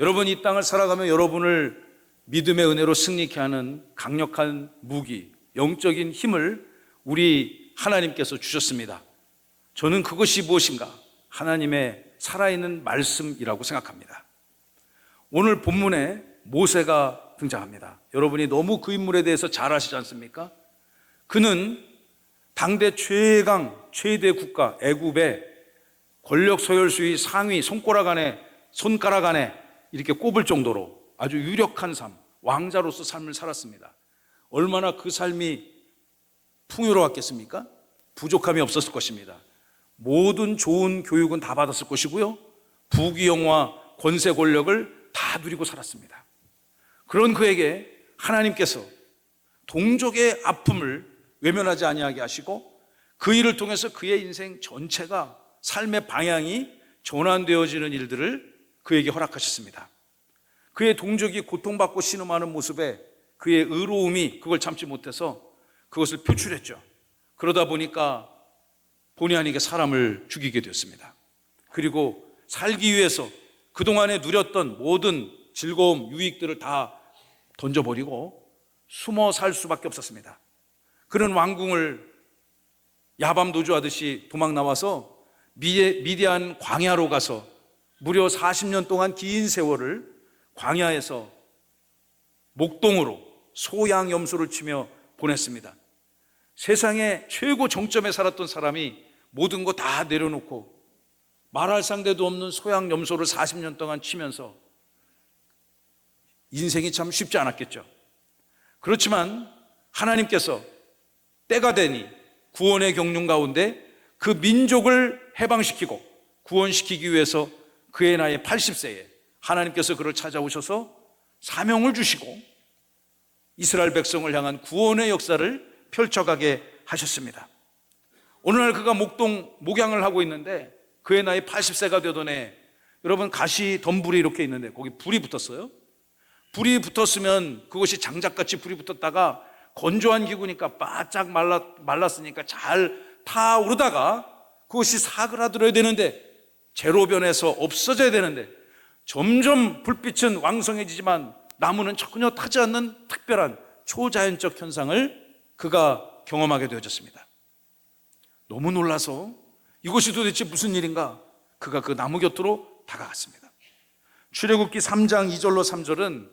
여러분, 이 땅을 살아가며 여러분을 믿음의 은혜로 승리케 하는 강력한 무기, 영적인 힘을 우리 하나님께서 주셨습니다. 저는 그것이 무엇인가? 하나님의 살아있는 말씀이라고 생각합니다. 오늘 본문에 모세가 등장합니다. 여러분이 너무 그 인물에 대해서 잘 아시지 않습니까? 그는 당대 최대 국가 애굽의 권력 서열수위 상위 손가락 안에 이렇게 꼽을 정도로 아주 유력한 삶, 왕자로서 삶을 살았습니다. 얼마나 그 삶이 풍요로웠겠습니까? 부족함이 없었을 것입니다. 모든 좋은 교육은 다 받았을 것이고요, 부귀영화, 권세, 권력을 다 누리고 살았습니다. 그런 그에게 하나님께서 동족의 아픔을 외면하지 아니하게 하시고 그 일을 통해서 그의 인생 전체가, 삶의 방향이 전환되어지는 일들을 그에게 허락하셨습니다. 그의 동족이 고통받고 신음하는 모습에 그의 의로움이 그걸 참지 못해서 그것을 표출했죠. 그러다 보니까 본의 아니게 사람을 죽이게 되었습니다. 그리고 살기 위해서 그동안에 누렸던 모든 즐거움, 유익들을 다 던져버리고 숨어 살 수밖에 없었습니다. 그런 왕궁을 야밤 도주하듯이 도망 나와서 미디안 광야로 가서 무려 40년 동안 긴 세월을 광야에서 목동으로 소양 염소를 치며 보냈습니다. 세상의 최고 정점에 살았던 사람이 모든 거 다 내려놓고 말할 상대도 없는 소양 염소를 40년 동안 치면서 인생이 참 쉽지 않았겠죠. 그렇지만 하나님께서 때가 되니 구원의 경륜 가운데 그 민족을 해방시키고 구원시키기 위해서 그의 나이 80세에 하나님께서 그를 찾아오셔서 사명을 주시고 이스라엘 백성을 향한 구원의 역사를 펼쳐가게 하셨습니다. 어느 날 그가 목양을 하고 있는데 그의 나이 80세가 되던 해, 여러분, 가시 덤불이 이렇게 있는데 거기 불이 붙었어요. 불이 붙었으면 그것이 장작같이 불이 붙었다가 건조한 기구니까 바짝 말랐으니까 잘 타오르다가 그것이 사그라들어야 되는데, 제로변에서 없어져야 되는데, 점점 불빛은 왕성해지지만 나무는 전혀 타지 않는 특별한 초자연적 현상을 그가 경험하게 되어졌습니다. 너무 놀라서 이것이 도대체 무슨 일인가? 그가 그 나무 곁으로 다가갔습니다. 출애굽기 3장 2절로 3절은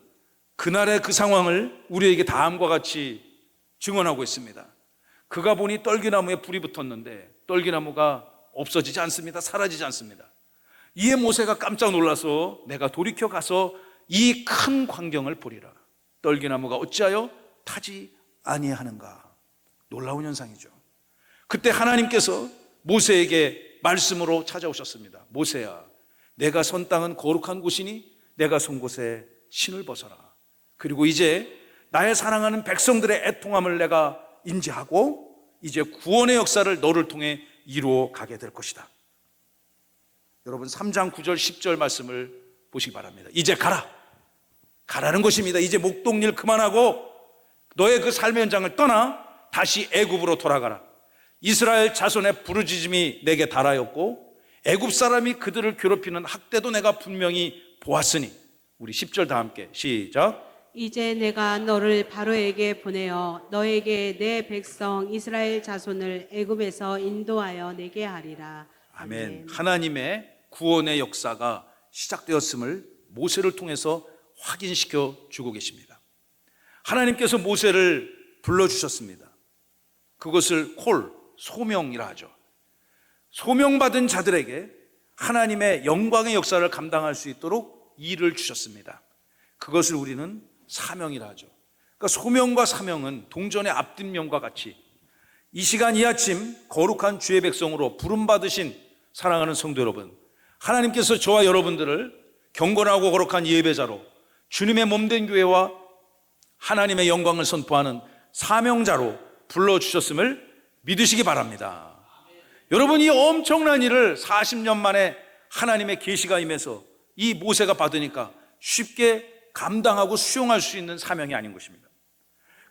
그날의 그 상황을 우리에게 다음과 같이 증언하고 있습니다. 그가 보니 떨기나무에 불이 붙었는데 떨기나무가 없어지지 않습니다. 사라지지 않습니다. 이에 모세가 깜짝 놀라서 내가 돌이켜 가서 이 큰 광경을 보리라. 떨기나무가 어찌하여 타지 아니하는가? 놀라운 현상이죠. 그때 하나님께서 모세에게 말씀으로 찾아오셨습니다. 모세야, 내가 선 땅은 거룩한 곳이니 내가 선 곳에 신을 벗어라. 그리고 이제 나의 사랑하는 백성들의 애통함을 내가 인지하고 이제 구원의 역사를 너를 통해 이루어 가게 될 것이다. 여러분, 3장 9절 10절 말씀을 보시기 바랍니다. 이제 가라는 것입니다. 이제 목동일 그만하고 너의 그 삶의 현장을 떠나 다시 애굽으로 돌아가라. 이스라엘 자손의 부르짖음이 내게 달하였고 애굽 사람이 그들을 괴롭히는 학대도 내가 분명히 보았으니. 우리 10절 다 함께 시작. 이제 내가 너를 바로에게 보내어 너에게 내 백성 이스라엘 자손을 애굽에서 인도하여 내게 하리라. 아멘. 하나님의 구원의 역사가 시작되었음을 모세를 통해서 확인시켜 주고 계십니다. 하나님께서 모세를 불러주셨습니다. 그것을 소명이라 하죠. 소명받은 자들에게 하나님의 영광의 역사를 감당할 수 있도록 일을 주셨습니다. 그것을 우리는 사명이라 하죠. 그러니까 소명과 사명은 동전의 앞뒷면과 같이 이 시간 이 아침 거룩한 주의 백성으로 부름받으신 사랑하는 성도 여러분, 하나님께서 저와 여러분들을 경건하고 거룩한 예배자로 주님의 몸된 교회와 하나님의 영광을 선포하는 사명자로 불러주셨음을 믿으시기 바랍니다. 여러분, 이 엄청난 일을 40년 만에 하나님의 계시가 임해서 이 모세가 받으니까 쉽게 감당하고 수용할 수 있는 사명이 아닌 것입니다.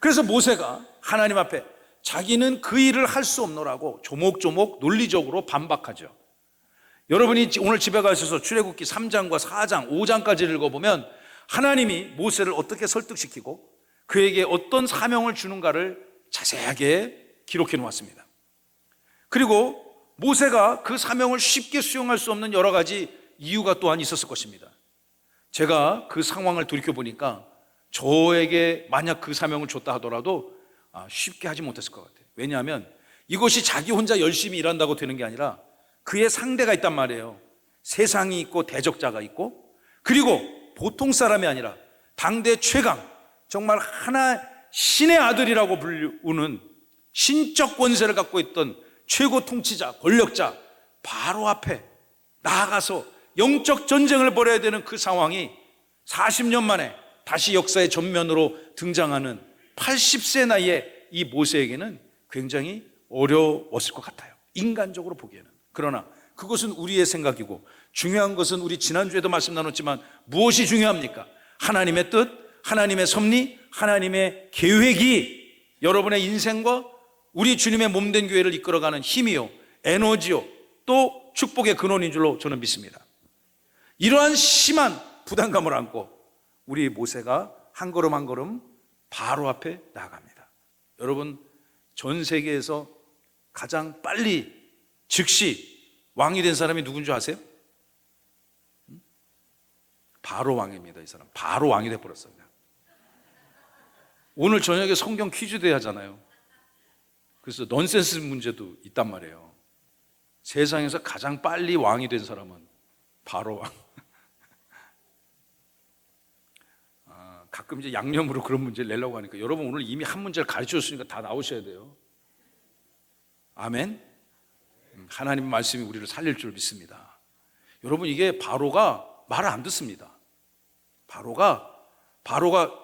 그래서 모세가 하나님 앞에 자기는 그 일을 할 수 없노라고 조목조목 논리적으로 반박하죠. 여러분이 오늘 집에 가셔서 출애굽기 3장과 4장, 5장까지 읽어보면 하나님이 모세를 어떻게 설득시키고 그에게 어떤 사명을 주는가를 자세하게 기록해 놓았습니다. 그리고 모세가 그 사명을 쉽게 수용할 수 없는 여러 가지 이유가 또한 있었을 것입니다. 제가 그 상황을 돌이켜보니까 저에게 만약 그 사명을 줬다 하더라도 쉽게 하지 못했을 것 같아요. 왜냐하면 이것이 자기 혼자 열심히 일한다고 되는 게 아니라 그의 상대가 있단 말이에요. 세상이 있고 대적자가 있고, 그리고 보통 사람이 아니라 당대 최강, 정말 하나 신의 아들이라고 부르는 신적 권세를 갖고 있던 최고 통치자, 권력자 바로 앞에 나아가서 영적 전쟁을 벌여야 되는 그 상황이 40년 만에 다시 역사의 전면으로 등장하는 80세 나이에 이 모세에게는 굉장히 어려웠을 것 같아요. 인간적으로 보기에는. 그러나 그것은 우리의 생각이고, 중요한 것은 우리 지난주에도 말씀 나눴지만 무엇이 중요합니까? 하나님의 뜻, 하나님의 섭리, 하나님의 계획이 여러분의 인생과 우리 주님의 몸된 교회를 이끌어가는 힘이요, 에너지요, 또 축복의 근원인 줄로 저는 믿습니다. 이러한 심한 부담감을 안고 우리 모세가 한 걸음 한 걸음 바로 앞에 나아갑니다. 여러분, 전 세계에서 가장 빨리 즉시 왕이 된 사람이 누군 줄 아세요? 바로 왕입니다. 이 사람 바로 왕이 돼버렸어요. 오늘 저녁에 성경 퀴즈 대회 하잖아요. 그래서 넌센스 문제도 있단 말이에요. 세상에서 가장 빨리 왕이 된 사람은 바로 왕. 가끔 이제 양념으로 그런 문제를 내려고 하니까 여러분 오늘 이미 한 문제를 가르쳐 줬으니까 다 나오셔야 돼요. 아멘. 하나님 말씀이 우리를 살릴 줄 믿습니다. 여러분, 이게 바로가 말을 안 듣습니다. 바로가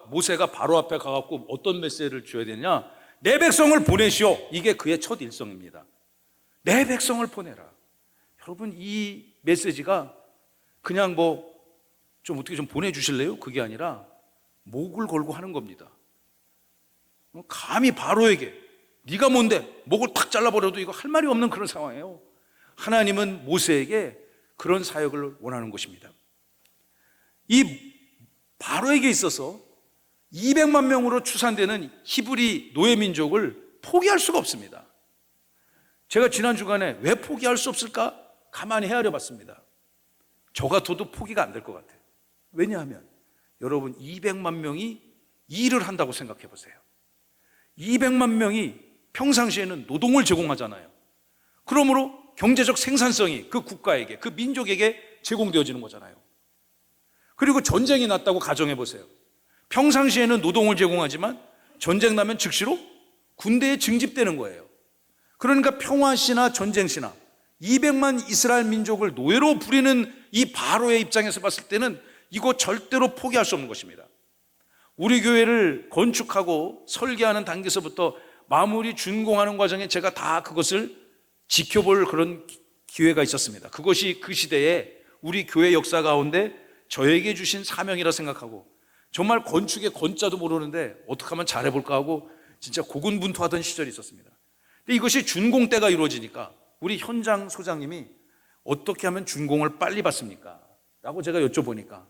모세가 바로 앞에 가갖고 어떤 메시지를 줘야 되냐? 내 백성을 보내시오. 이게 그의 첫 일성입니다. 내 백성을 보내라. 여러분, 이 메시지가 그냥 좀 어떻게 좀 보내주실래요? 그게 아니라 목을 걸고 하는 겁니다. 감히 바로에게 네가 뭔데? 목을 탁 잘라버려도 이거 할 말이 없는 그런 상황이에요. 하나님은 모세에게 그런 사역을 원하는 것입니다. 이 바로에게 있어서 200만 명으로 추산되는 히브리 노예민족을 포기할 수가 없습니다. 제가 지난 주간에 왜 포기할 수 없을까? 가만히 헤아려 봤습니다. 저 같아도 포기가 안 될 것 같아요. 왜냐하면 여러분, 200만 명이 일을 한다고 생각해 보세요. 200만 명이 평상시에는 노동을 제공하잖아요. 그러므로 경제적 생산성이 그 국가에게, 그 민족에게 제공되어지는 거잖아요. 그리고 전쟁이 났다고 가정해 보세요. 평상시에는 노동을 제공하지만 전쟁 나면 즉시로 군대에 증집되는 거예요. 그러니까 평화시나 전쟁시나 200만 이스라엘 민족을 노예로 부리는 이 바로의 입장에서 봤을 때는 이거 절대로 포기할 수 없는 것입니다. 우리 교회를 건축하고 설계하는 단계에서부터 마무리 준공하는 과정에 제가 다 그것을 지켜볼 그런 기회가 있었습니다. 그것이 그 시대에 우리 교회 역사 가운데 저에게 주신 사명이라 생각하고, 정말 건축의 건자도 모르는데 어떻게 하면 잘해볼까 하고 진짜 고군분투하던 시절이 있었습니다. 근데 이것이 준공 때가 이루어지니까 우리 현장 소장님이 어떻게 하면 준공을 빨리 받습니까? 라고 제가 여쭤보니까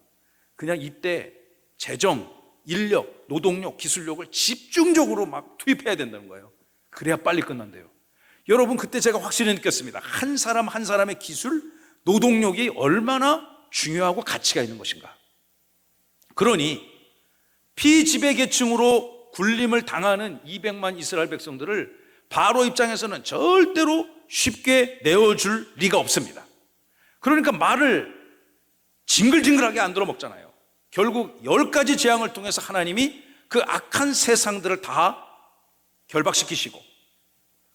그냥 이때 재정, 인력, 노동력, 기술력을 집중적으로 막 투입해야 된다는 거예요. 그래야 빨리 끝난대요. 여러분, 그때 제가 확실히 느꼈습니다. 한 사람 한 사람의 기술, 노동력이 얼마나 중요하고 가치가 있는 것인가. 그러니 피지배계층으로 굴림을 당하는 200만 이스라엘 백성들을 바로 입장에서는 절대로 쉽게 내어줄 리가 없습니다. 그러니까 말을 징글징글하게 안 들어먹잖아요. 결국 10가지 재앙을 통해서 하나님이 그 악한 세상들을 다 결박시키시고,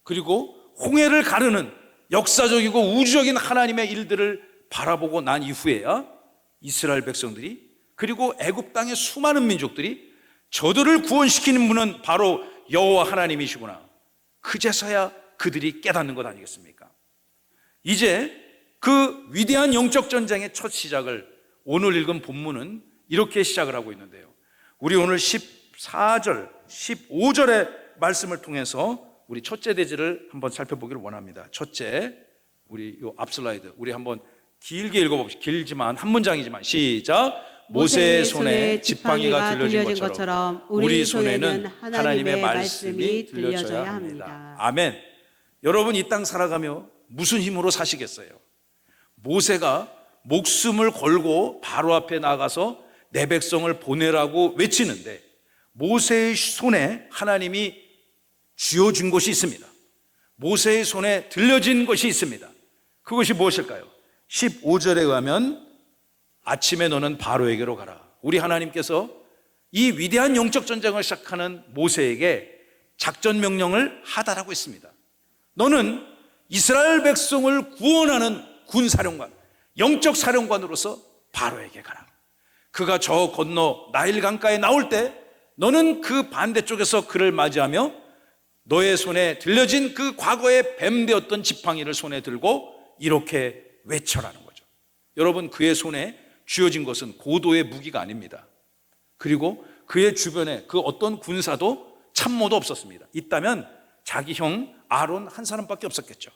그리고 홍해를 가르는 역사적이고 우주적인 하나님의 일들을 바라보고 난 이후에야 이스라엘 백성들이, 그리고 애굽 땅의 수많은 민족들이 저들을 구원시키는 분은 바로 여호와 하나님이시구나, 그제서야 그들이 깨닫는 것 아니겠습니까? 이제 그 위대한 영적 전쟁의 첫 시작을 오늘 읽은 본문은 이렇게 시작을 하고 있는데요, 우리 오늘 14절, 15절의 말씀을 통해서 우리 첫째 대지를 한번 살펴보기를 원합니다. 첫째, 우리 요 앞슬라이드 우리 한번 길게 읽어봅시다. 길지만 한 문장이지만 시작. 모세의 손에 지팡이가 들려진 것처럼 우리 손에는 하나님의 말씀이 들려져야 합니다. 아멘. 여러분, 이 땅 살아가며 무슨 힘으로 사시겠어요? 모세가 목숨을 걸고 바로 앞에 나가서 내 백성을 보내라고 외치는데 모세의 손에 하나님이 쥐어준 것이 있습니다. 모세의 손에 들려진 것이 있습니다. 그것이 무엇일까요? 15절에 의하면 아침에 너는 바로에게로 가라. 우리 하나님께서 이 위대한 영적 전쟁을 시작하는 모세에게 작전 명령을 하다라고 했습니다. 너는 이스라엘 백성을 구원하는 군사령관, 영적 사령관으로서 바로에게 가라. 그가 저 건너 나일 강가에 나올 때 너는 그 반대쪽에서 그를 맞이하며 너의 손에 들려진 그 과거에 뱀되었던 지팡이를 손에 들고 이렇게 외쳐라는 거죠. 여러분, 그의 손에 쥐어진 것은 고도의 무기가 아닙니다. 그리고 그의 주변에 그 어떤 군사도 참모도 없었습니다. 있다면 자기 형 아론 한 사람밖에 없었겠죠.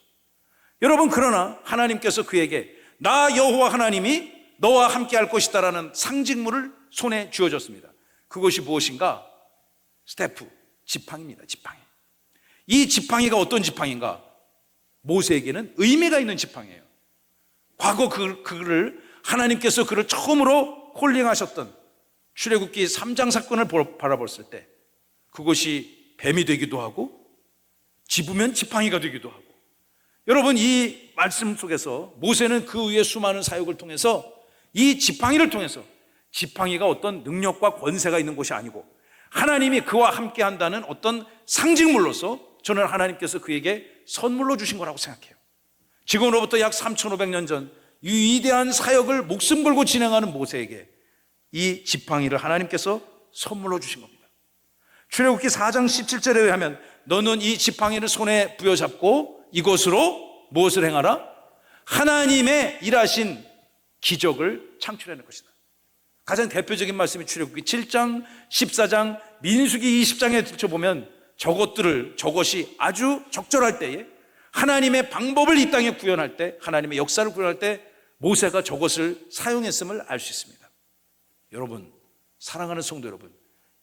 여러분, 그러나 하나님께서 그에게 나 여호와 하나님이 너와 함께 할 것이다라는 상징물을 손에 쥐어줬습니다. 그것이 무엇인가? 스태프, 지팡이입니다. 지팡이. 이 지팡이가 어떤 지팡이인가? 모세에게는 의미가 있는 지팡이에요. 과거 그를 하나님께서 그를 처음으로 콜링하셨던 출애굽기 3장 사건을 바라봤을 때 그것이 뱀이 되기도 하고 집으면 지팡이가 되기도 하고, 여러분, 이 말씀 속에서 모세는 그 위에 수많은 사역을 통해서 이 지팡이를 통해서, 지팡이가 어떤 능력과 권세가 있는 것이 아니고 하나님이 그와 함께 한다는 어떤 상징물로서 저는 하나님께서 그에게 선물로 주신 거라고 생각해요. 지금으로부터 약 3,500년 전 이 위대한 사역을 목숨 걸고 진행하는 모세에게 이 지팡이를 하나님께서 선물로 주신 겁니다. 출애굽기 4장 17절에 의하면 너는 이 지팡이를 손에 부여잡고 이것으로 무엇을 행하라? 하나님의 일하신 기적을 창출해낼 것이다. 가장 대표적인 말씀이 출애굽기 7장, 14장, 민수기 20장에 들춰보면 저것이 아주 적절할 때에 하나님의 방법을 이 땅에 구현할 때, 하나님의 역사를 구현할 때 모세가 저것을 사용했음을 알 수 있습니다. 여러분, 사랑하는 성도 여러분,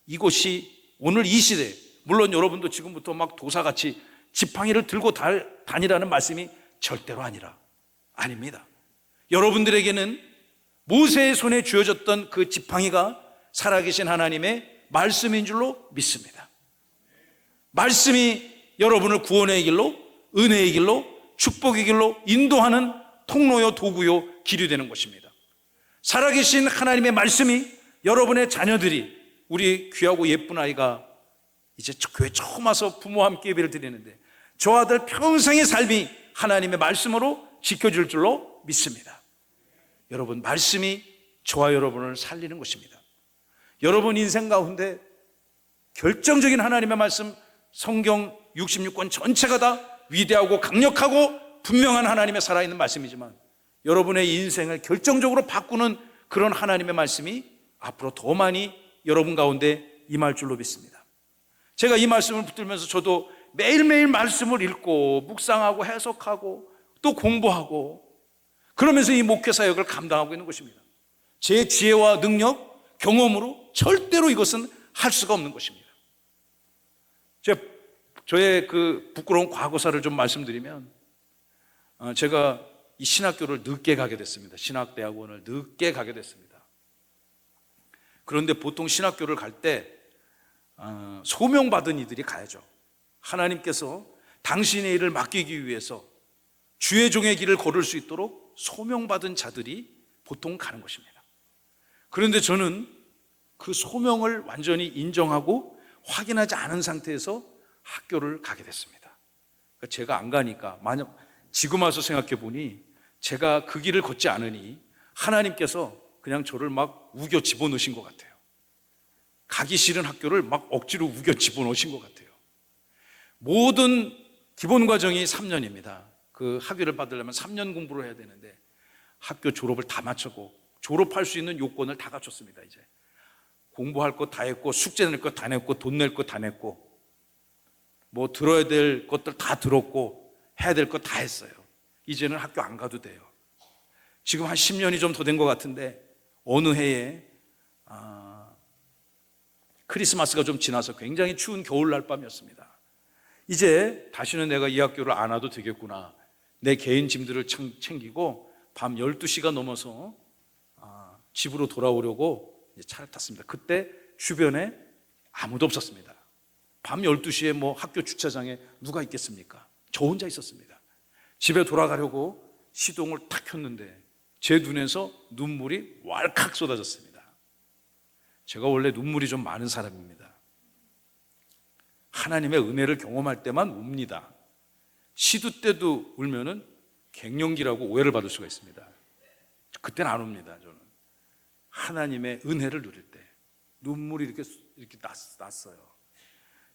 이것이 오늘 이 시대에, 물론 여러분도 지금부터 막 도사같이 지팡이를 들고 다니라는 말씀이 절대로 아닙니다. 여러분들에게는 모세의 손에 쥐어졌던 그 지팡이가 살아계신 하나님의 말씀인 줄로 믿습니다. 말씀이 여러분을 구원의 길로, 은혜의 길로, 축복의 길로 인도하는 통로요, 도구요, 길이 되는 것입니다. 살아계신 하나님의 말씀이 여러분의 자녀들이, 우리 귀하고 예쁜 아이가 이제 교회 처음 와서 부모와 함께 예배를 드리는데 저 아들 평생의 삶이 하나님의 말씀으로 지켜줄 줄로 믿습니다. 여러분, 말씀이 저와 여러분을 살리는 것입니다. 여러분 인생 가운데 결정적인 하나님의 말씀, 성경 66권 전체가 다 위대하고 강력하고 분명한 하나님의 살아있는 말씀이지만 여러분의 인생을 결정적으로 바꾸는 그런 하나님의 말씀이 앞으로 더 많이 여러분 가운데 임할 줄로 믿습니다. 제가 이 말씀을 붙들면서 저도 매일매일 말씀을 읽고 묵상하고 해석하고 또 공부하고 그러면서 이 목회 사역을 감당하고 있는 것입니다. 제 지혜와 능력, 경험으로 절대로 이것은 할 수가 없는 것입니다. 저의 그 부끄러운 과거사를 좀 말씀드리면, 제가 이 신학교를 늦게 가게 됐습니다. 신학대학원을 늦게 가게 됐습니다. 그런데 보통 신학교를 갈 때 소명받은 이들이 가야죠. 하나님께서 당신의 일을 맡기기 위해서 주의 종의 길을 걸을 수 있도록 소명받은 자들이 보통 가는 것입니다. 그런데 저는 그 소명을 완전히 인정하고 확인하지 않은 상태에서 학교를 가게 됐습니다. 그러니까 제가 안 가니까, 만약 지금 와서 생각해 보니 제가 그 길을 걷지 않으니 하나님께서 그냥 저를 막 우겨 집어넣으신 것 같아요. 가기 싫은 학교를 막 억지로 우겨 집어넣으신 것 같아요. 모든 기본 과정이 3년입니다. 그 학위를 받으려면 3년 공부를 해야 되는데 학교 졸업을 다 마쳤고 졸업할 수 있는 요건을 다 갖췄습니다. 이제 공부할 거 다 했고 숙제 낼 거 다 냈고 돈 낼 거 다 냈고 뭐 들어야 될 것들 다 들었고 해야 될 거 다 했어요. 이제는 학교 안 가도 돼요. 지금 한 10년이 좀 더 된 것 같은데 어느 해에 크리스마스가 좀 지나서 굉장히 추운 겨울날 밤이었습니다. 이제 다시는 내가 이 학교를 안 와도 되겠구나. 내 개인 짐들을 챙기고 밤 12시가 넘어서 집으로 돌아오려고 차를 탔습니다. 그때 주변에 아무도 없었습니다. 밤 12시에 뭐 학교 주차장에 누가 있겠습니까? 저 혼자 있었습니다. 집에 돌아가려고 시동을 탁 켰는데 제 눈에서 눈물이 왈칵 쏟아졌습니다. 제가 원래 눈물이 좀 많은 사람입니다. 하나님의 은혜를 경험할 때만 웁니다. 시두 때도 울면은 갱년기라고 오해를 받을 수가 있습니다. 그때는 안 웁니다. 저는 하나님의 은혜를 누릴 때 눈물이 이렇게 났어요.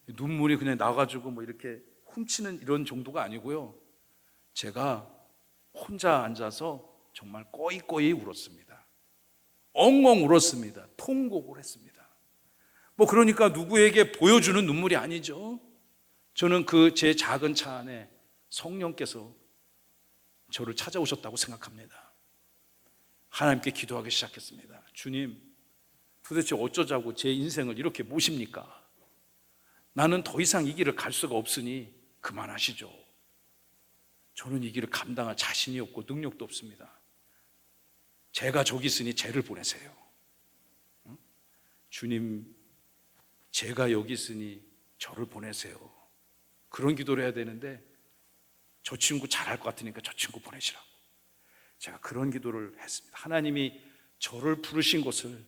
눈물이 그냥 나가지고 뭐 이렇게 훔치는 이런 정도가 아니고요. 제가 혼자 앉아서 정말 꺼이꺼이 울었습니다. 엉엉 울었습니다. 통곡을 했습니다. 뭐 그러니까 누구에게 보여주는 눈물이 아니죠. 저는 그 제 작은 차 안에 성령께서 저를 찾아오셨다고 생각합니다. 하나님께 기도하기 시작했습니다. 주님, 도대체 어쩌자고 제 인생을 이렇게 모십니까? 나는 더 이상 이 길을 갈 수가 없으니 그만하시죠. 저는 이 길을 감당할 자신이 없고 능력도 없습니다. 제가 저기 있으니 쟤를 보내세요. 주님, 제가 여기 있으니 저를 보내세요. 그런 기도를 해야 되는데 저 친구 잘할 것 같으니까 저 친구 보내시라고. 제가 그런 기도를 했습니다. 하나님이 저를 부르신 것을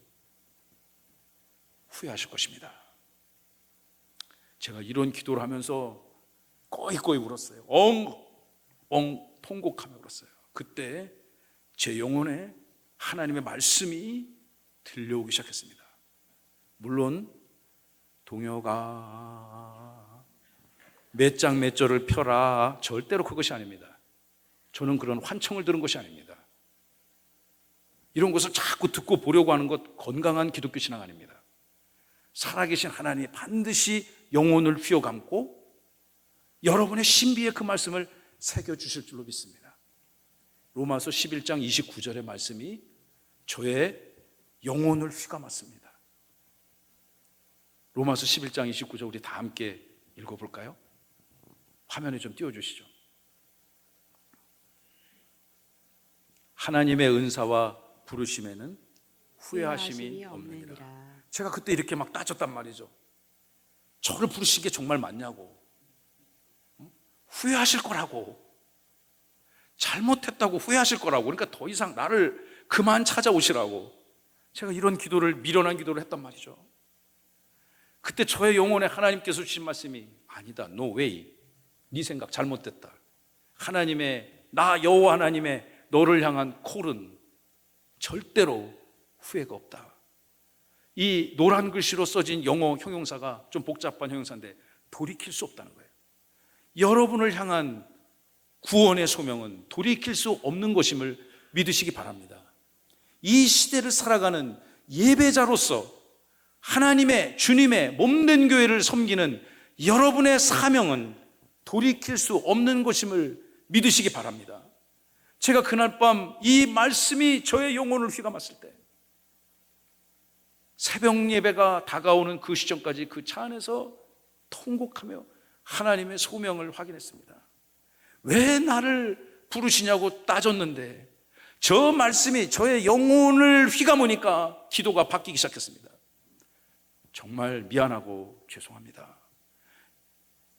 후회하실 것입니다. 제가 이런 기도를 하면서 꺼이꺼이 울었어요. 엉엉 통곡하며 울었어요. 그때 제 영혼에 하나님의 말씀이 들려오기 시작했습니다. 물론 동혁아 몇 장 몇 절을 펴라, 절대로 그것이 아닙니다. 저는 그런 환청을 들은 것이 아닙니다. 이런 것을 자꾸 듣고 보려고 하는 것 건강한 기독교 신앙 아닙니다. 살아계신 하나님이 반드시 영혼을 휘어감고 여러분의 신비에 그 말씀을 새겨주실 줄로 믿습니다. 로마서 11장 29절의 말씀이 저의 영혼을 휘감았습니다. 로마서 11장 29절 우리 다 함께 읽어볼까요? 화면에 좀 띄워주시죠. 하나님의 은사와 부르심에는 후회하심이 없느니라. 제가 그때 이렇게 막 따졌단 말이죠. 저를 부르신 게 정말 맞냐고, 후회하실 거라고, 잘못했다고 후회하실 거라고, 그러니까 더 이상 나를 그만 찾아오시라고 제가 이런 기도를, 미련한 기도를 했단 말이죠. 그때 저의 영혼에 하나님께서 주신 말씀이 아니다, no way, 네 생각 잘못됐다. 하나님의, 나 여호와 하나님의 너를 향한 콜은 절대로 후회가 없다. 이 노란 글씨로 써진 영어 형용사가 좀 복잡한 형용사인데 돌이킬 수 없다는 거예요. 여러분을 향한 구원의 소명은 돌이킬 수 없는 것임을 믿으시기 바랍니다. 이 시대를 살아가는 예배자로서 하나님의, 주님의 몸된 교회를 섬기는 여러분의 사명은 돌이킬 수 없는 것임을 믿으시기 바랍니다. 제가 그날 밤 이 말씀이 저의 영혼을 휘감았을 때, 새벽 예배가 다가오는 그 시점까지 그 차 안에서 통곡하며 하나님의 소명을 확인했습니다. 왜 나를 부르시냐고 따졌는데 저 말씀이 저의 영혼을 휘감으니까 기도가 바뀌기 시작했습니다. 정말 미안하고 죄송합니다.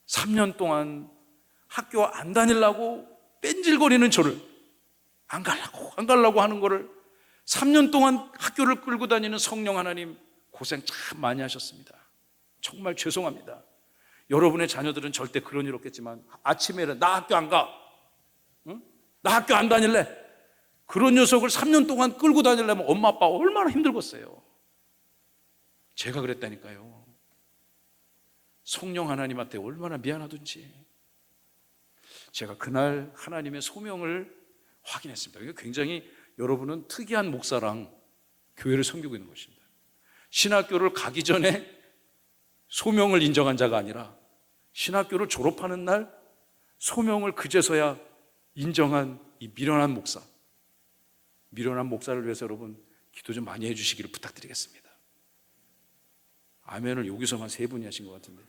3년 동안 학교 안 다니려고 뺀질거리는 저를 안 가려고 하는 거를 3년 동안 학교를 끌고 다니는 성령 하나님 고생 참 많이 하셨습니다. 정말 죄송합니다. 여러분의 자녀들은 절대 그런 일 없겠지만 아침에 나 학교 안 가, 응? 나 학교 안 다닐래, 그런 녀석을 3년 동안 끌고 다니려면 엄마 아빠 얼마나 힘들겠어요. 제가 그랬다니까요. 성령 하나님한테 얼마나 미안하든지. 제가 그날 하나님의 소명을 확인했습니다. 이게 굉장히, 여러분은 특이한 목사랑 교회를 섬기고 있는 것입니다. 신학교를 가기 전에 소명을 인정한 자가 아니라 신학교를 졸업하는 날 소명을 그제서야 인정한 이 미련한 목사. 미련한 목사를 위해서 여러분 기도 좀 많이 해주시기를 부탁드리겠습니다. 아멘을 여기서만 3분이 하신 것 같은데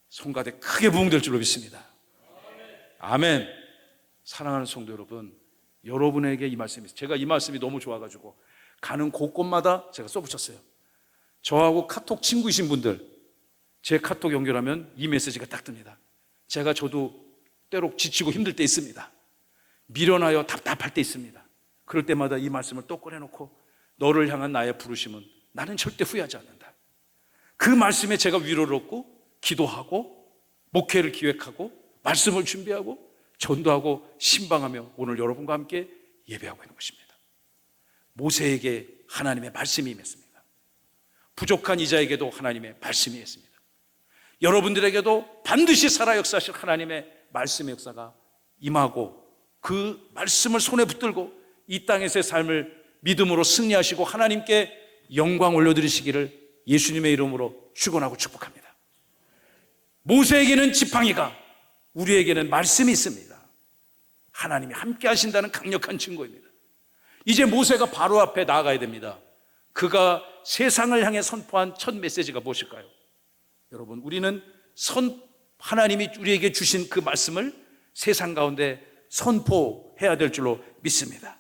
성가대 크게 부흥될 줄로 믿습니다. 아멘. 사랑하는 성도 여러분, 여러분에게 이 말씀이 있어요. 제가 이 말씀이 너무 좋아가지고 가는 곳곳마다 제가 써붙였어요. 저하고 카톡 친구이신 분들 제 카톡 연결하면 이 메시지가 딱 뜹니다. 저도 때로 지치고 힘들 때 있습니다. 미련하여 답답할 때 있습니다. 그럴 때마다 이 말씀을 또 꺼내놓고 너를 향한 나의 부르심은 나는 절대 후회하지 않는다. 그 말씀에 제가 위로를 얻고 기도하고 목회를 기획하고 말씀을 준비하고 전도하고 신방하며 오늘 여러분과 함께 예배하고 있는 것입니다. 모세에게 하나님의 말씀이 임했습니다. 부족한 이자에게도 하나님의 말씀이 있습니다. 여러분들에게도 반드시 살아 역사하실 하나님의 말씀의 역사가 임하고 그 말씀을 손에 붙들고 이 땅에서의 삶을 믿음으로 승리하시고 하나님께 영광 올려드리시기를 예수님의 이름으로 축원하고 축복합니다. 모세에게는 지팡이가, 우리에게는 말씀이 있습니다. 하나님이 함께 하신다는 강력한 증거입니다. 이제 모세가 바로 앞에 나아가야 됩니다. 그가 세상을 향해 선포한 첫 메시지가 무엇일까요? 여러분, 우리는 하나님이 우리에게 주신 그 말씀을 세상 가운데 선포해야 될 줄로 믿습니다.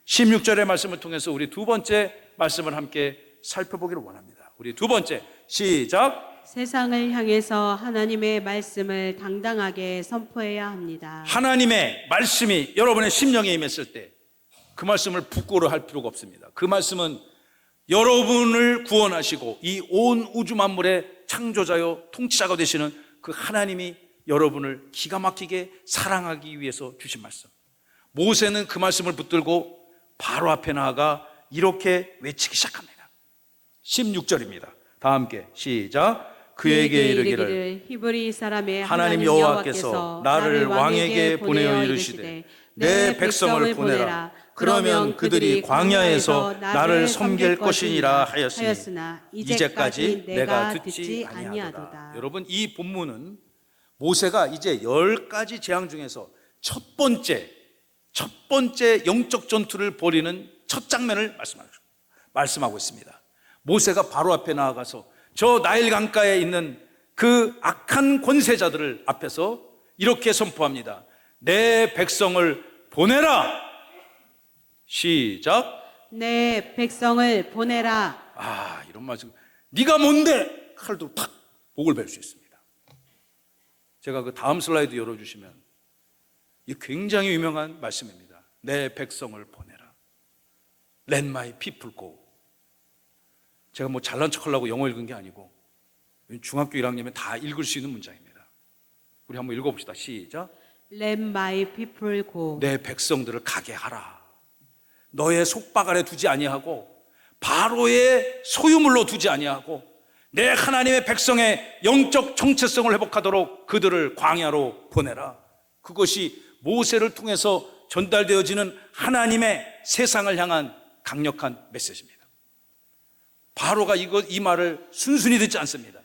16절의 말씀을 통해서 우리 두 번째 말씀을 함께 살펴보기를 원합니다. 우리 두 번째, 시작. 세상을 향해서 하나님의 말씀을 당당하게 선포해야 합니다. 하나님의 말씀이 여러분의 심령에 임했을 때 그 말씀을 부끄러워 할 필요가 없습니다. 그 말씀은 여러분을 구원하시고 이 온 우주 만물의 창조자요 통치자가 되시는 그 하나님이 여러분을 기가 막히게 사랑하기 위해서 주신 말씀. 모세는 그 말씀을 붙들고 바로 앞에 나아가 이렇게 외치기 시작합니다. 16절입니다. 다 함께 시작. 그에게 이르기를 히브리 사람의 하나님 여호와께서 나를 왕에게 보내어 이르시되 내 백성을 보내라. 그러면 그들이 광야에서 나를 섬길 것이니라 하였으니 이제까지 내가 듣지 아니하도다. 여러분, 이 본문은 모세가 이제 10가지 재앙 중에서 첫 번째 영적 전투를 벌이는 첫 장면을 말씀하고 있습니다. 모세가 바로 앞에 나아가서 저 나일 강가에 있는 그 악한 권세자들을 앞에서 이렇게 선포합니다. 내 백성을 보내라. 시작. 내 백성을 보내라. 이런 말씀. 네가 뭔데? 칼도 팍 목을 벨 수 있습니다. 제가 그 다음 슬라이드 열어주시면 이 굉장히 유명한 말씀입니다. 내 백성을 보내라. Let my people go. 제가 뭐 잘난 척하려고 영어 읽은 게 아니고 중학교 1학년이면 다 읽을 수 있는 문장입니다. 우리 한번 읽어봅시다. 시작. Let my people go. 내 백성들을 가게 하라. 너의 속박 아래 두지 아니하고 바로의 소유물로 두지 아니하고 내 하나님의 백성의 영적 정체성을 회복하도록 그들을 광야로 보내라. 그것이 모세를 통해서 전달되어지는 하나님의 세상을 향한 강력한 메시지입니다. 바로가 이 말을 순순히 듣지 않습니다.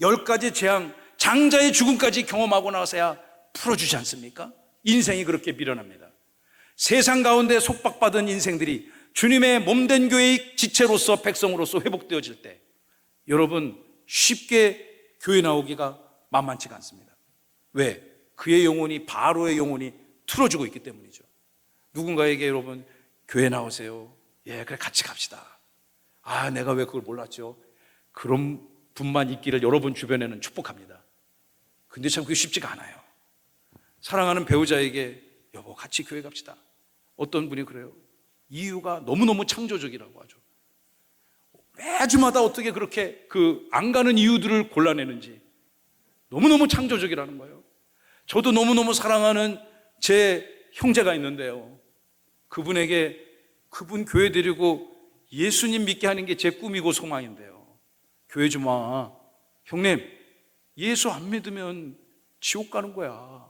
10가지 재앙, 장자의 죽음까지 경험하고 나서야 풀어주지 않습니까? 인생이 그렇게 미련합니다. 세상 가운데 속박받은 인생들이 주님의 몸된 교회의 지체로서 백성으로서 회복되어질 때 여러분 쉽게 교회 나오기가 만만치가 않습니다. 왜? 그의 영혼이 바로의 영혼이 틀어지고 있기 때문이죠. 누군가에게 여러분 교회 나오세요. 예, 그래 같이 갑시다. 내가 왜 그걸 몰랐죠? 그런 분만 있기를 여러분 주변에는 축복합니다. 근데 참 그게 쉽지가 않아요. 사랑하는 배우자에게 여보 같이 교회 갑시다. 어떤 분이 그래요. 이유가 너무너무 창조적이라고 하죠. 매주마다 어떻게 그렇게 안 가는 이유들을 골라내는지 너무너무 창조적이라는 거예요. 저도 너무너무 사랑하는 제 형제가 있는데요. 그분 교회 데리고 예수님 믿게 하는 게 제 꿈이고 소망인데요. 교회 좀 와. 형님, 예수 안 믿으면 지옥 가는 거야.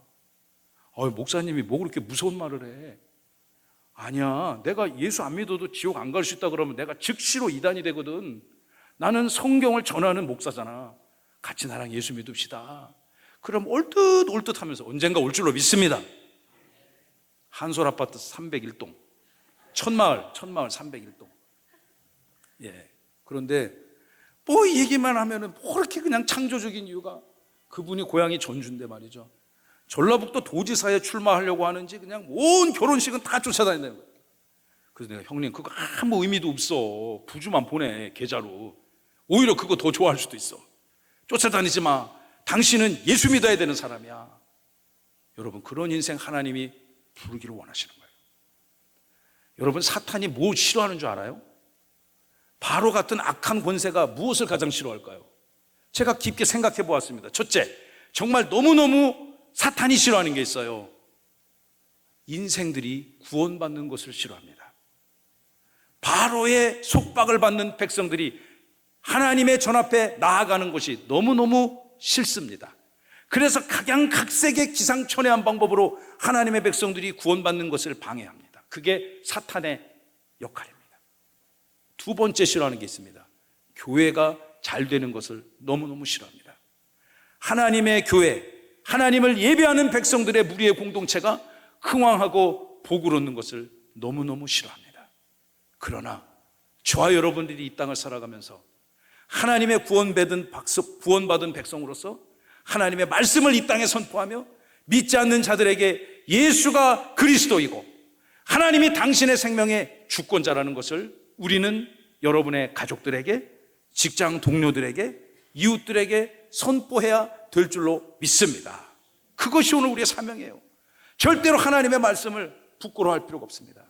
목사님이 뭐 그렇게 무서운 말을 해. 아니야, 내가 예수 안 믿어도 지옥 안 갈 수 있다 그러면 내가 즉시로 이단이 되거든. 나는 성경을 전하는 목사잖아. 같이 나랑 예수 믿읍시다. 그럼 올듯 하면서 언젠가 올 줄로 믿습니다. 한솔 아파트 301동 천마을 301동. 예. 그런데 뭐 얘기만 하면은 뭐 이렇게 그냥 창조적인 이유가 그분이 고향이 전주인데 말이죠. 전라북도 도지사에 출마하려고 하는지 그냥 온 결혼식은 다 쫓아다닌다는 거예요. 그래서 내가 형님 그거 아무 의미도 없어. 부주만 보내 계좌로. 오히려 그거 더 좋아할 수도 있어. 쫓아다니지 마. 당신은 예수 믿어야 되는 사람이야. 여러분 그런 인생 하나님이 부르기를 원하시는 거예요. 여러분 사탄이 뭐 싫어하는 줄 알아요? 바로 같은 악한 권세가 무엇을 가장 싫어할까요? 제가 깊게 생각해 보았습니다. 첫째, 정말 너무너무 사탄이 싫어하는 게 있어요. 인생들이 구원받는 것을 싫어합니다. 바로의 속박을 받는 백성들이 하나님의 전 앞에 나아가는 것이 너무너무 싫습니다. 그래서 각양각색의 기상천외한 방법으로 하나님의 백성들이 구원받는 것을 방해합니다. 그게 사탄의 역할입니다. 두 번째 싫어하는 게 있습니다. 교회가 잘 되는 것을 너무너무 싫어합니다. 하나님의 교회, 하나님을 예배하는 백성들의 무리의 공동체가 흥왕하고 복을 얻는 것을 너무너무 싫어합니다. 그러나 저와 여러분들이 이 땅을 살아가면서 하나님의 구원받은 백성으로서 하나님의 말씀을 이 땅에 선포하며 믿지 않는 자들에게 예수가 그리스도이고 하나님이 당신의 생명의 주권자라는 것을 우리는 여러분의 가족들에게, 직장 동료들에게, 이웃들에게 선포해야 될 줄로 믿습니다. 그것이 오늘 우리의 사명이에요. 절대로 하나님의 말씀을 부끄러워할 필요가 없습니다.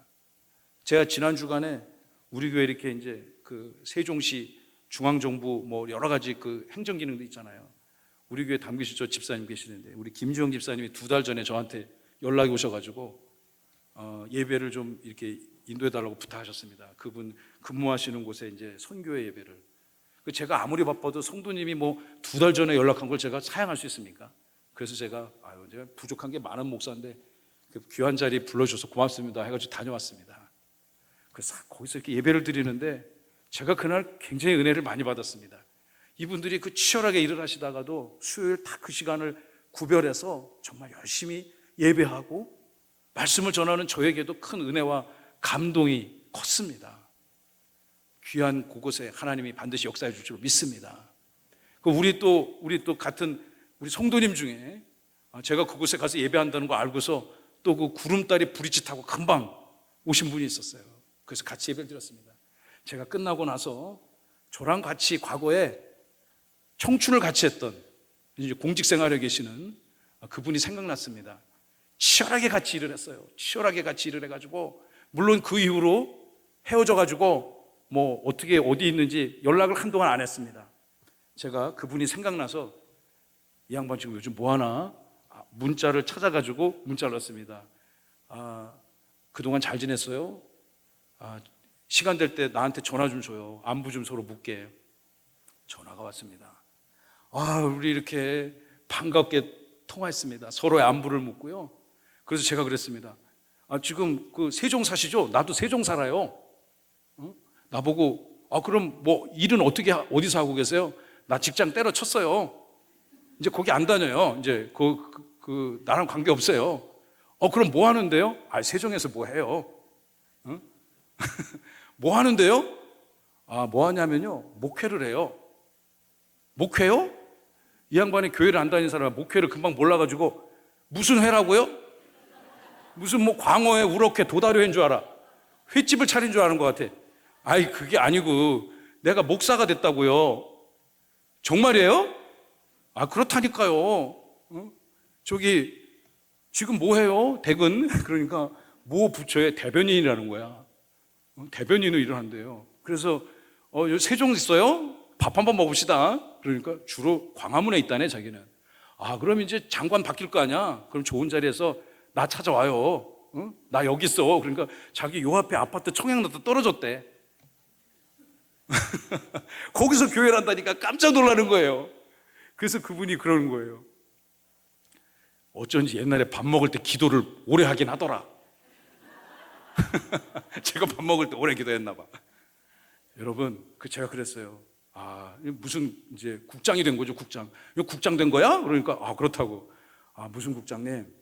제가 지난 주간에 우리 교회 이렇게 이제 그 세종시 중앙정부 뭐 여러 가지 그 행정 기능도 있잖아요. 우리 교회 담기시죠 집사님 계시는데 우리 김주영 집사님이 2달 전에 저한테 연락이 오셔가지고 예배를 좀 이렇게 인도해달라고 부탁하셨습니다. 그분 근무하시는 곳에 이제 선교회 예배를. 제가 아무리 바빠도 성도님이 뭐 2달 전에 연락한 걸 제가 사양할 수 있습니까? 그래서 제가 부족한 게 많은 목사인데 그 귀한 자리 불러주셔서 고맙습니다 해가지고 다녀왔습니다. 그래서 거기서 이렇게 예배를 드리는데 제가 그날 굉장히 은혜를 많이 받았습니다. 이분들이 그 치열하게 일을 하시다가도 수요일 다 그 시간을 구별해서 정말 열심히 예배하고 말씀을 전하는 저에게도 큰 은혜와 감동이 컸습니다. 귀한 그곳에 하나님이 반드시 역사해 줄 줄 믿습니다. 우리 또 같은 우리 성도님 중에 제가 그곳에 가서 예배한다는 거 알고서 또 그 구름다리 브릿지 타고 금방 오신 분이 있었어요. 그래서 같이 예배를 드렸습니다. 제가 끝나고 나서 저랑 같이 과거에 청춘을 같이 했던 이제 공직 생활에 계시는 그분이 생각났습니다. 치열하게 같이 일을 했어요. 치열하게 같이 일을 해가지고 물론 그 이후로 헤어져가지고 뭐 어떻게 어디 있는지 연락을 한동안 안 했습니다. 제가 그분이 생각나서 이 양반 지금 요즘 뭐 하나 문자를 찾아가지고 문자를 넣었습니다. 그동안 잘 지냈어요? 시간 될 때 나한테 전화 좀 줘요. 안부 좀 서로 묻게. 전화가 왔습니다. 우리 이렇게 반갑게 통화했습니다. 서로의 안부를 묻고요. 그래서 제가 그랬습니다. 지금 그 세종 사시죠? 나도 세종 살아요. 나보고 그럼 뭐 일은 어디서 하고 계세요? 나 직장 때려쳤어요. 이제 거기 안 다녀요. 이제 나랑 관계 없어요. 그럼 뭐 하는데요? 세종에서 뭐 해요? 뭐 하는데요? 뭐 하냐면요 목회를 해요. 목회요? 이 양반이 교회를 안 다니는 사람은 목회를 금방 몰라가지고 무슨 회라고요? 무슨 뭐 광어회, 우럭회, 도다리회인 줄 알아. 횟집을 차린 줄 아는 것 같아. 그게 아니고 내가 목사가 됐다고요. 정말이에요? 그렇다니까요. 저기 지금 뭐 해요? 대근? 그러니까 모 부처의 대변인이라는 거야. 대변인으로 일을 한대요. 그래서 세종 있어요? 밥 한번 먹읍시다. 그러니까 주로 광화문에 있다네 자기는. 그럼 이제 장관 바뀔 거 아니야? 그럼 좋은 자리에서 나 찾아와요. 나 여기 있어. 그러니까 자기 요 앞에 아파트 청약나도 떨어졌대. 거기서 교회를 한다니까 깜짝 놀라는 거예요. 그래서 그분이 그러는 거예요. 어쩐지 옛날에 밥 먹을 때 기도를 오래 하긴 하더라. 제가 밥 먹을 때 오래 기도했나 봐. 여러분, 제가 그랬어요. 무슨 이제 국장이 된 거죠, 국장. 이거 국장 된 거야? 그러니까 그렇다고. 무슨 국장님?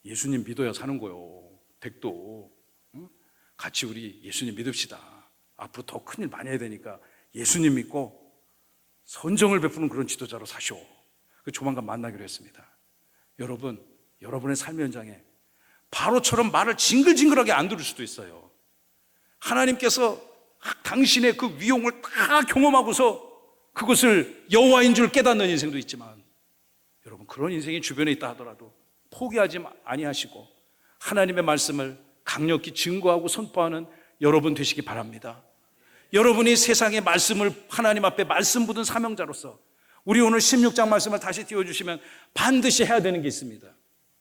예수님 믿어야 사는 거요. 댁도. 같이 우리 예수님 믿읍시다. 앞으로 더 큰일 많이 해야 되니까 예수님 믿고 선정을 베푸는 그런 지도자로 사시오. 조만간 만나기로 했습니다. 여러분, 여러분의 삶의 현장에 바로처럼 말을 징글징글하게 안 들을 수도 있어요. 하나님께서 당신의 그 위용을 다 경험하고서 그것을 여호와인 줄 깨닫는 인생도 있지만, 여러분, 그런 인생이 주변에 있다 하더라도 포기하지 아니하시고 하나님의 말씀을 강력히 증거하고 선포하는 여러분 되시기 바랍니다. 여러분이 세상의 말씀을 하나님 앞에 말씀 묻은 사명자로서, 우리 오늘 16장 말씀을 다시 띄워주시면 반드시 해야 되는 게 있습니다.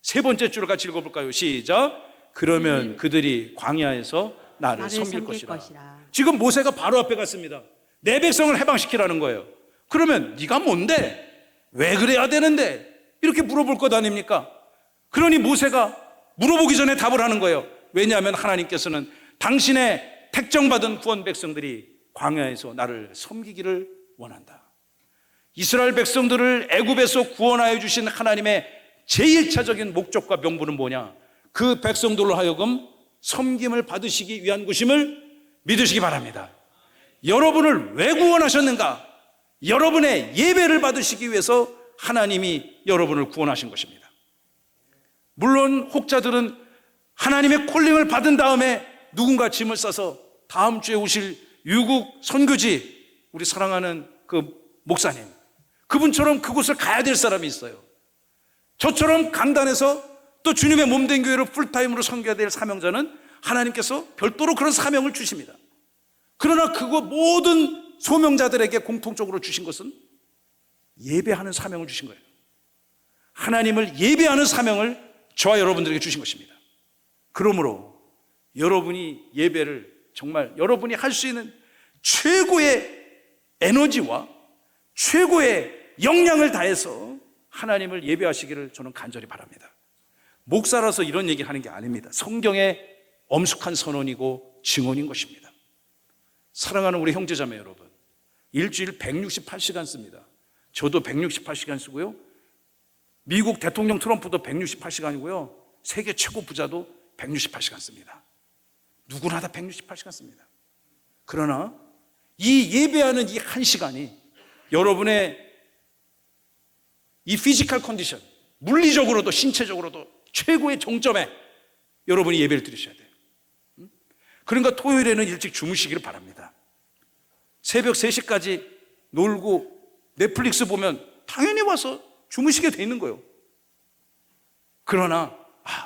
세 번째 줄을 같이 읽어볼까요? 시작. 그러면 그들이 광야에서 나를 섬길 것이라. 지금 모세가 바로 앞에 갔습니다. 내 백성을 해방시키라는 거예요. 그러면 네가 뭔데? 왜 그래야 되는데? 이렇게 물어볼 것 아닙니까? 그러니 모세가 물어보기 전에 답을 하는 거예요. 왜냐하면 하나님께서는 당신의 택정받은 구원 백성들이 광야에서 나를 섬기기를 원한다. 이스라엘 백성들을 애굽에서 구원하여 주신 하나님의 제1차적인 목적과 명분은 뭐냐? 그 백성들로 하여금 섬김을 받으시기 위한 것임을 믿으시기 바랍니다. 여러분을 왜 구원하셨는가? 여러분의 예배를 받으시기 위해서 하나님이 여러분을 구원하신 것입니다. 물론 혹자들은 하나님의 콜링을 받은 다음에 누군가 짐을 싸서 다음 주에 오실 유국 선교지, 우리 사랑하는 그 목사님, 그분처럼 그곳을 가야 될 사람이 있어요. 저처럼 강단에서 또 주님의 몸된 교회를 풀타임으로 섬겨야 될 사명자는 하나님께서 별도로 그런 사명을 주십니다. 그러나 그거 모든 소명자들에게 공통적으로 주신 것은 예배하는 사명을 주신 거예요. 하나님을 예배하는 사명을 저와 여러분들에게 주신 것입니다. 그러므로 여러분이 예배를 정말 여러분이 할 수 있는 최고의 에너지와 최고의 역량을 다해서 하나님을 예배하시기를 저는 간절히 바랍니다. 목사라서 이런 얘기 하는 게 아닙니다. 성경의 엄숙한 선언이고 증언인 것입니다. 사랑하는 우리 형제자매 여러분, 일주일 168시간 씁니다. 저도 168시간 쓰고요, 미국 대통령 트럼프도 168시간이고요, 세계 최고 부자도 168시간 씁니다. 누구나 다 168시간 씁니다. 그러나 이 예배하는 이 한 시간이 여러분의 이 피지컬 컨디션, 물리적으로도 신체적으로도 최고의 정점에 여러분이 예배를 드리셔야 돼요. 그러니까 토요일에는 일찍 주무시기를 바랍니다. 새벽 3시까지 놀고 넷플릭스 보면 당연히 와서 주무시게 돼 있는 거예요. 그러나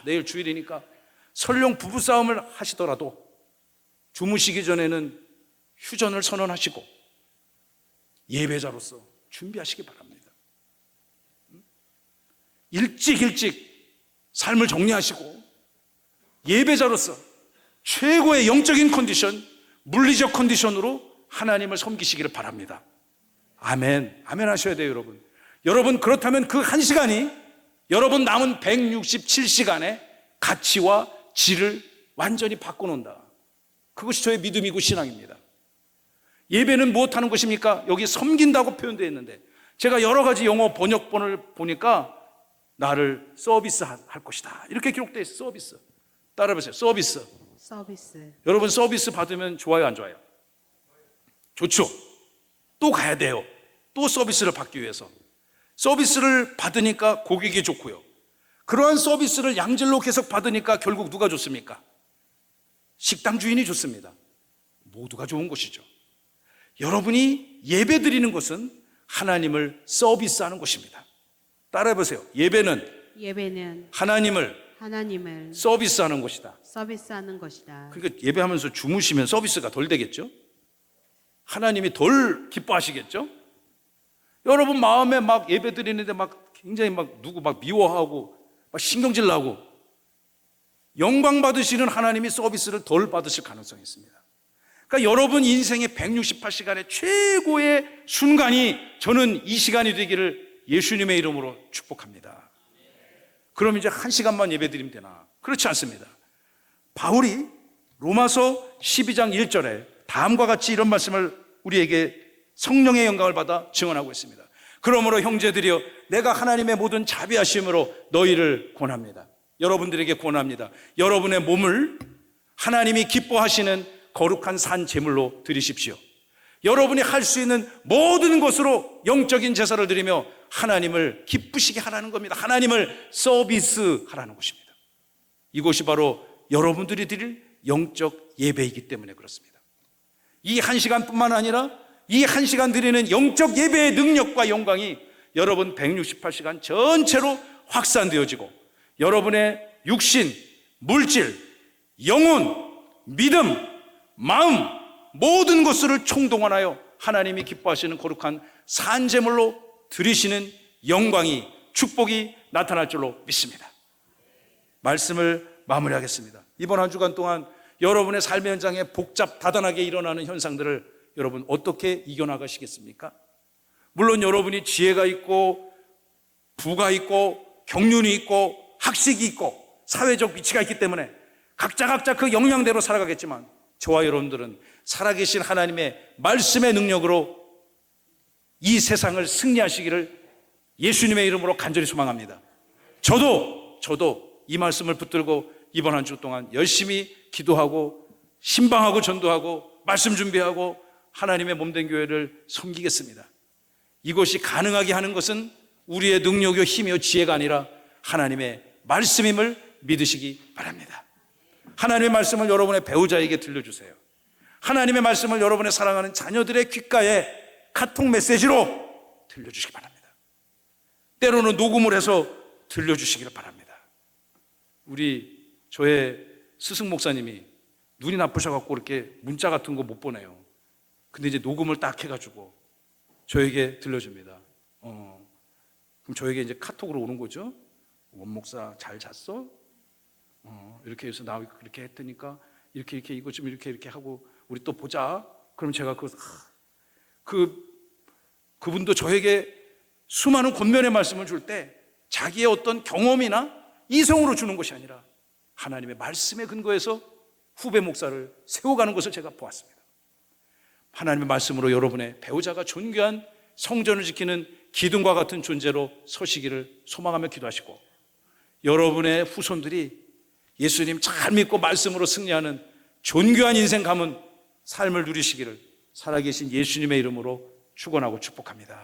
내일 주일이니까 설령 부부싸움을 하시더라도 주무시기 전에는 휴전을 선언하시고 예배자로서 준비하시기 바랍니다. 일찍 삶을 정리하시고 예배자로서 최고의 영적인 컨디션, 물리적 컨디션으로 하나님을 섬기시기를 바랍니다. 아멘. 아멘 하셔야 돼요, 여러분. 여러분, 그렇다면 그 한 시간이 여러분 남은 167시간의 가치와 질을 완전히 바꿔놓는다. 그것이 저의 믿음이고 신앙입니다. 예배는 무엇하는 것입니까? 여기 섬긴다고 표현되어 있는데, 제가 여러 가지 영어 번역본을 보니까 나를 서비스할 것이다, 이렇게 기록되어 있어요. 서비스. 따라해보세요. 서비스. 여러분, 서비스 받으면 좋아요, 안 좋아요? 좋죠. 또 가야 돼요. 또 서비스를 받기 위해서. 서비스를 받으니까 고객이 좋고요, 그러한 서비스를 양질로 계속 받으니까 결국 누가 좋습니까? 식당 주인이 좋습니다. 모두가 좋은 것이죠. 여러분이 예배 드리는 것은 하나님을 서비스하는 것입니다. 따라해보세요. 예배는 하나님을 서비스하는 것이다. 그러니까 예배하면서 주무시면 서비스가 덜 되겠죠? 하나님이 덜 기뻐하시겠죠? 여러분 마음에 막 예배 드리는데 막 굉장히 막 누구 막 미워하고 막 신경질 나고, 영광 받으시는 하나님이 서비스를 덜 받으실 가능성이 있습니다. 그러니까 여러분 인생의 168시간의 최고의 순간이, 저는 이 시간이 되기를 예수님의 이름으로 축복합니다. 그럼 이제 한 시간만 예배 드리면 되나? 그렇지 않습니다. 바울이 로마서 12장 1절에 다음과 같이 이런 말씀을 우리에게 성령의 영광을 받아 증언하고 있습니다. 그러므로 형제들이여, 내가 하나님의 모든 자비하심으로 너희를 권합니다. 여러분들에게 권합니다. 여러분의 몸을 하나님이 기뻐하시는 거룩한 산 제물로 드리십시오. 여러분이 할 수 있는 모든 것으로 영적인 제사를 드리며 하나님을 기쁘시게 하라는 겁니다. 하나님을 서비스하라는 것입니다. 이것이 바로 여러분들이 드릴 영적 예배이기 때문에 그렇습니다. 이 한 시간뿐만 아니라 이 한 시간 드리는 영적 예배의 능력과 영광이 여러분 168시간 전체로 확산되어지고 여러분의 육신, 물질, 영혼, 믿음, 마음 모든 것을 총동원하여 하나님이 기뻐하시는 거룩한 산제물로 드리시는 영광이, 축복이 나타날 줄로 믿습니다. 말씀을 마무리하겠습니다. 이번 한 주간 동안 여러분의 삶의 현장에 복잡 다단하게 일어나는 현상들을 여러분 어떻게 이겨나가시겠습니까? 물론 여러분이 지혜가 있고 부가 있고 경륜이 있고 학식이 있고 사회적 위치가 있기 때문에 각자 그 역량대로 살아가겠지만 저와 여러분들은 살아계신 하나님의 말씀의 능력으로 이 세상을 승리하시기를 예수님의 이름으로 간절히 소망합니다. 저도 이 말씀을 붙들고 이번 한 주 동안 열심히 기도하고 신방하고 전도하고 말씀 준비하고 하나님의 몸된 교회를 섬기겠습니다. 이것이 가능하게 하는 것은 우리의 능력이요 힘이요 지혜가 아니라 하나님의 말씀임을 믿으시기 바랍니다. 하나님의 말씀을 여러분의 배우자에게 들려주세요. 하나님의 말씀을 여러분의 사랑하는 자녀들의 귓가에 카톡 메시지로 들려주시기 바랍니다. 때로는 녹음을 해서 들려주시기를 바랍니다. 저의 스승 목사님이 눈이 나쁘셔갖고 이렇게 문자 같은 거 못 보내요. 근데 이제 녹음을 딱 해가지고 저에게 들려줍니다. 그럼 저에게 이제 카톡으로 오는 거죠. 원 목사 잘 잤어? 이렇게 해서 나 이렇게 했더니까 이렇게 이거 좀 이렇게 하고 우리 또 보자. 그럼 제가 그분도 저에게 수많은 권면의 말씀을 줄 때 자기의 어떤 경험이나 이성으로 주는 것이 아니라 하나님의 말씀에 근거해서 후배 목사를 세워가는 것을 제가 보았습니다. 하나님의 말씀으로 여러분의 배우자가 존귀한 성전을 지키는 기둥과 같은 존재로 서시기를 소망하며 기도하시고 여러분의 후손들이 예수님 잘 믿고 말씀으로 승리하는 존귀한 인생 가문 삶을 누리시기를 살아계신 예수님의 이름으로 축원하고 축복합니다.